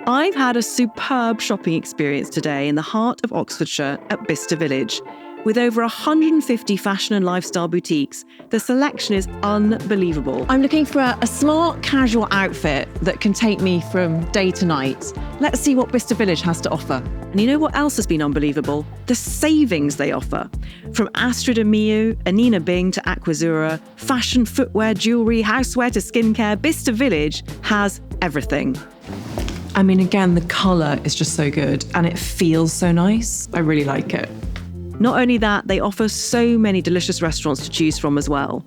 I've had a superb shopping experience today in the heart of Oxfordshire at Bicester Village. With over 150 fashion and lifestyle boutiques, the selection is unbelievable. I'm looking for a smart, casual outfit that can take me from day to night. Let's see what Bicester Village has to offer. And you know what else has been unbelievable? The savings they offer. From Astrid and Miu, Anina Bing to Aquazura, fashion, footwear, jewellery, houseware to skincare, Bicester Village has everything. I mean, again, the colour is just so good and it feels so nice. I really like it. Not only that, they offer so many delicious restaurants to choose from as well.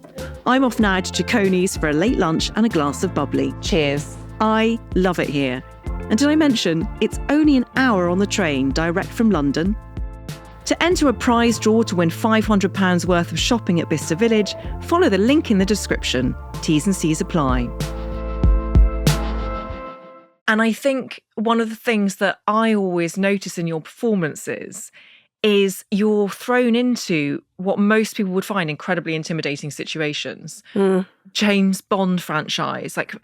I'm off now to Cicconi's for a late lunch and a glass of bubbly. Cheers. I love it here. And did I mention, it's only an hour on the train direct from London? To enter a prize draw to win £500 worth of shopping at Bicester Village, follow the link in the description. T's and C's apply. And I think one of the things that I always notice in your performances is you're thrown into what most people would find incredibly intimidating situations. James Bond franchise, like,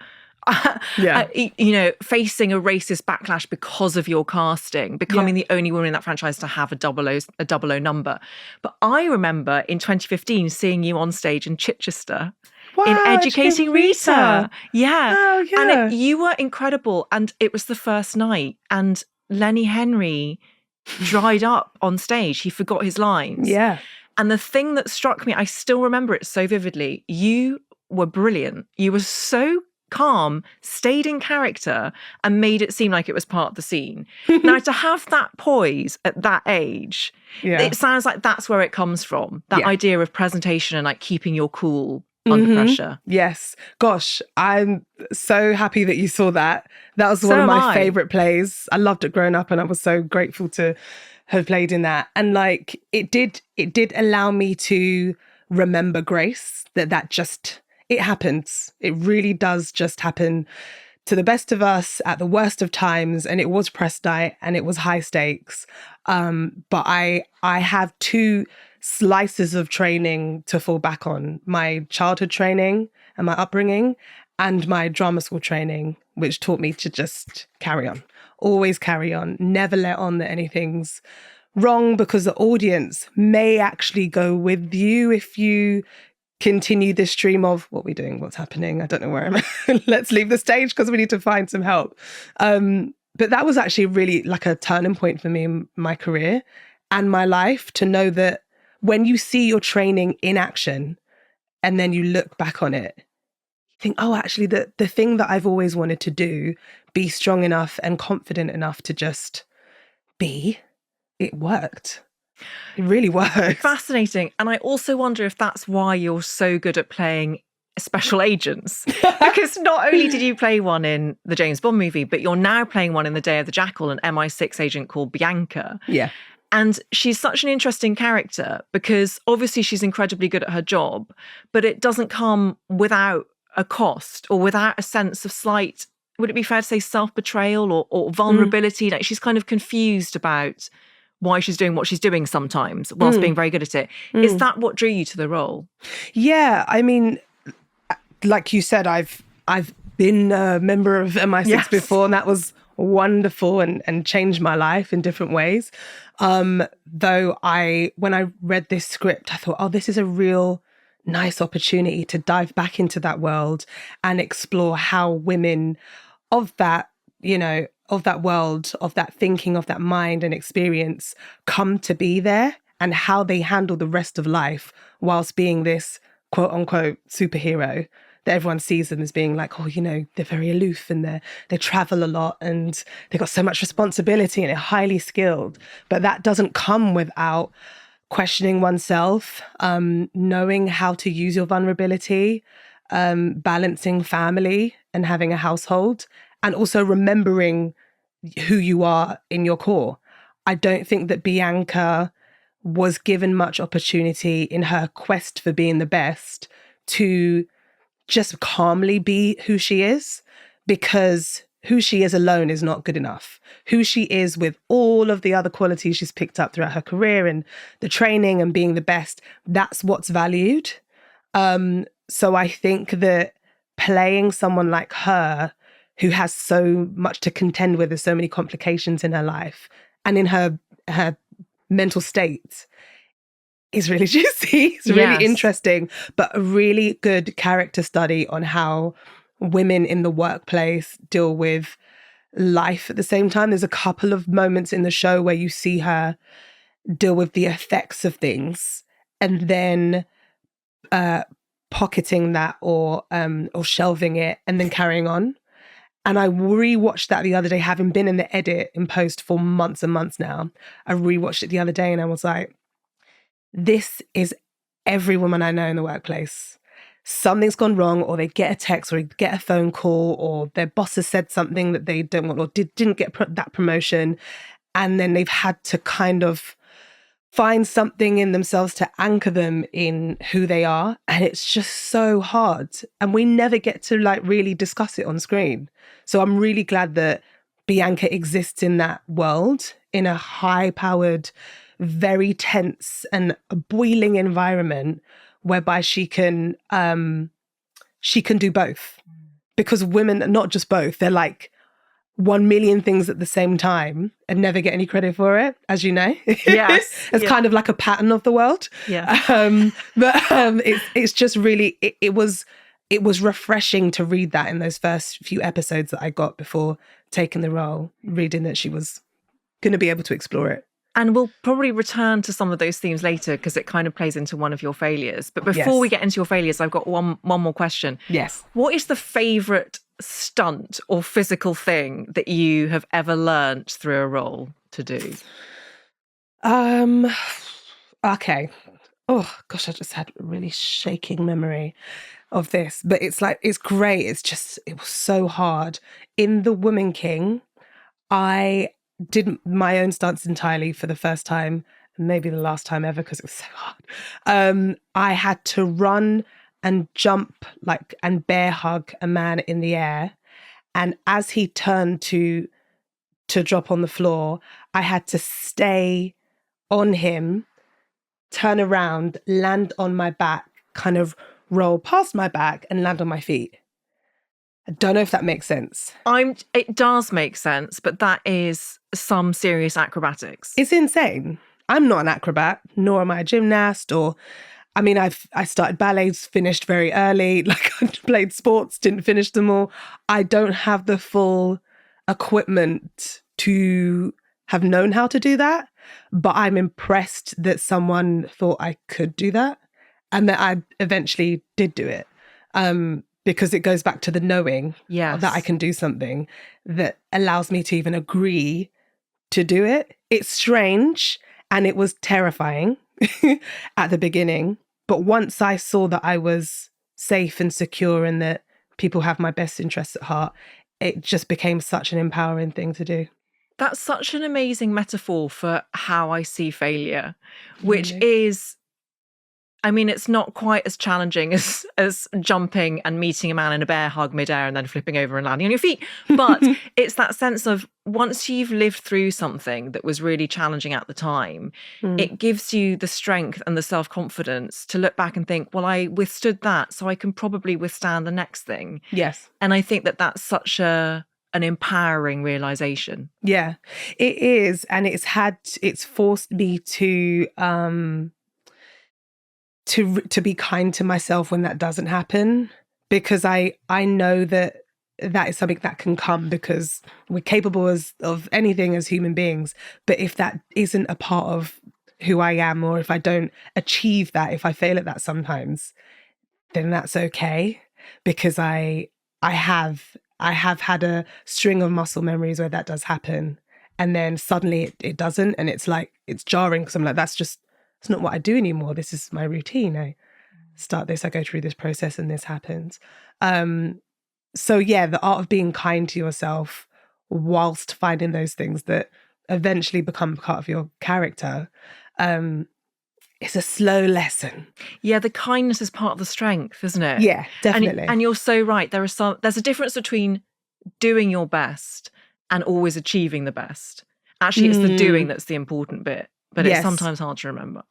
facing a racist backlash because of your casting, becoming the only woman in that franchise to have a double O number. But I remember in 2015 seeing you on stage in Chichester. Wow, in Educating Rita. Yeah. Oh, yeah. And you were incredible. And it was the first night. And Lenny Henry dried up on stage. He forgot his lines. Yeah. And the thing that struck me, I still remember it so vividly. You were brilliant. You were so calm, stayed in character, and made it seem like it was part of the scene. Now, to have that poise at that age, it sounds like that's where it comes from. That idea of presentation and like keeping your cool under pressure. Yes. Gosh, I'm so happy that you saw that. That was one of my favourite plays. I loved it growing up and I was so grateful to have played in that. And like it did allow me to remember grace, it happens. It really does just happen to the best of us at the worst of times. And it was press night and it was high stakes. But I have two slices of training to fall back on: my childhood training and my upbringing, and my drama school training, which taught me to just carry on, always carry on, never let on that anything's wrong, because the audience may actually go with you if you continue this stream of what we're doing, what's happening, I don't know where I'm let's leave the stage because we need to find some help. But that was actually really like a turning point for me in my career and my life, to know that when you see your training in action and then you look back on it, you think, oh, actually the thing that I've always wanted to do, be strong enough and confident enough to just be, it worked. It really worked. Fascinating. And I also wonder if that's why you're so good at playing special agents. Because not only did you play one in the James Bond movie, but you're now playing one in The Day of the Jackal, an MI6 agent called Bianca. Yeah. And she's such an interesting character because obviously she's incredibly good at her job, but it doesn't come without a cost or without a sense of slight, would it be fair to say, self-betrayal or vulnerability? Like she's kind of confused about why she's doing what she's doing sometimes whilst being very good at it. Is that what drew you to the role? Yeah, I mean, like you said, I've been a member of MI6 before, and that was wonderful and changed my life in different ways. Though when I read this script, I thought, oh, this is a real nice opportunity to dive back into that world and explore how women of that, of that world, of that thinking, of that mind and experience come to be there, and how they handle the rest of life whilst being this quote unquote superhero that everyone sees them as being like, oh, they're very aloof and they travel a lot and they've got so much responsibility and they're highly skilled. But that doesn't come without questioning oneself, knowing how to use your vulnerability, balancing family and having a household, and also remembering who you are in your core. I don't think that Bianca was given much opportunity in her quest for being the best to just calmly be who she is, because who she is alone is not good enough. Who she is with all of the other qualities she's picked up throughout her career and the training and being the best, that's what's valued. So I think that playing someone like her, who has so much to contend with. There's so many complications in her life and in her mental state is really juicy. It's really interesting, but a really good character study on how women in the workplace deal with life at the same time. There's a couple of moments in the show where you see her deal with the effects of things and then pocketing that or shelving it and then carrying on. And I rewatched that the other day, having been in the edit in post for months and months now. I rewatched it the other day and I was like, this is every woman I know in the workplace. Something's gone wrong, or they get a text or get a phone call, or their boss has said something that they don't want or didn't get that promotion. And then they've had to kind of find something in themselves to anchor them in who they are. And it's just so hard. And we never get to like really discuss it on screen. So I'm really glad that Bianca exists in that world, in a high-powered, very tense and boiling environment whereby she can do both. Because women are not just both, they're like 1 million things at the same time and never get any credit for it, as you know. Yes. It's kind of like a pattern of the world. Yeah. It's just really, it was refreshing to read that in those first few episodes that I got before taking the role, reading that she was going to be able to explore it. And we'll probably return to some of those themes later because it kind of plays into one of your failures. But before we get into your failures, I've got one more question. Yes. What is the favourite stunt or physical thing that you have ever learnt through a role to do? Okay. Oh, gosh, I just had a really shaking memory of this. But it's like, it's great. It was so hard. In The Woman King, I did my own stunts entirely for the first time, maybe the last time ever, because it was so hard. I had to run and jump and bear hug a man in the air. And as he turned to drop on the floor, I had to stay on him, turn around, land on my back, kind of roll past my back and land on my feet. I don't know if that makes sense. It does make sense, but that is some serious acrobatics. It's insane. I'm not an acrobat, nor am I a gymnast, I started ballets, finished very early, I played sports, didn't finish them all. I don't have the full equipment to have known how to do that, but I'm impressed that someone thought I could do that and that I eventually did do it. Because it goes back to the knowing that I can do something that allows me to even agree to do it. It's strange and it was terrifying at the beginning. But once I saw that I was safe and secure and that people have my best interests at heart, it just became such an empowering thing to do. That's such an amazing metaphor for how I see failure, which is... it's not quite as challenging as jumping and meeting a man in a bear hug midair and then flipping over and landing on your feet. But it's that sense of once you've lived through something that was really challenging at the time, it gives you the strength and the self-confidence to look back and think, well, I withstood that, so I can probably withstand the next thing. Yes. And I think that that's such an empowering realization. Yeah, it is. And it's forced me to be kind to myself when that doesn't happen, because I know that is something that can come because we're capable of anything as human beings. But if that isn't a part of who I am, or if I don't achieve that, if I fail at that sometimes, then that's okay, because I have had a string of muscle memories where that does happen, and then suddenly it doesn't, and it's jarring because I'm like, it's not what I do anymore. This is my routine. I start this, I go through this process, and this happens. So yeah, the art of being kind to yourself whilst finding those things that eventually become part of your character, it's a slow lesson. Yeah, the kindness is part of the strength, isn't it? Yeah, definitely. And you're so right. There's a difference between doing your best and always achieving the best. Actually, it's the doing that's the important bit. But it's sometimes hard to remember.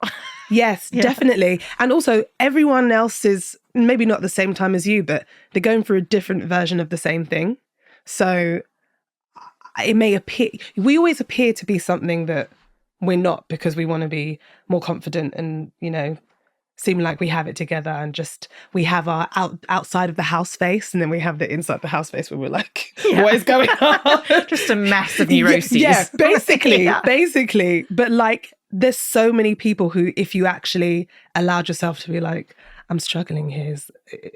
Yes, definitely. And also, everyone else is maybe not at the same time as you, but they're going through a different version of the same thing. So it may appear, we always appear to be something that we're not, because we want to be more confident and, you know, seem like we have it together, and just we have our outside of the house face, and then we have the inside the house face where we're like, what is going on? Just a mess of neuroses. Yeah, basically. But like, there's so many people who, if you actually allowed yourself to be like, I'm struggling here,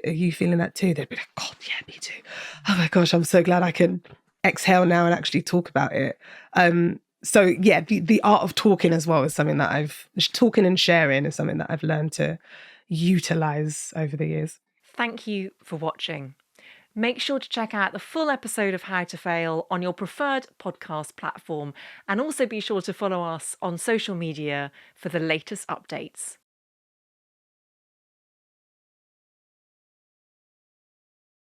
are you feeling that too? They'd be like, God, yeah, me too. Oh my gosh, I'm so glad I can exhale now and actually talk about it. So yeah, the art of talking as well is something that talking and sharing is something that I've learned to utilize over the years. Thank you for watching. Make sure to check out the full episode of How to Fail on your preferred podcast platform, and also be sure to follow us on social media for the latest updates.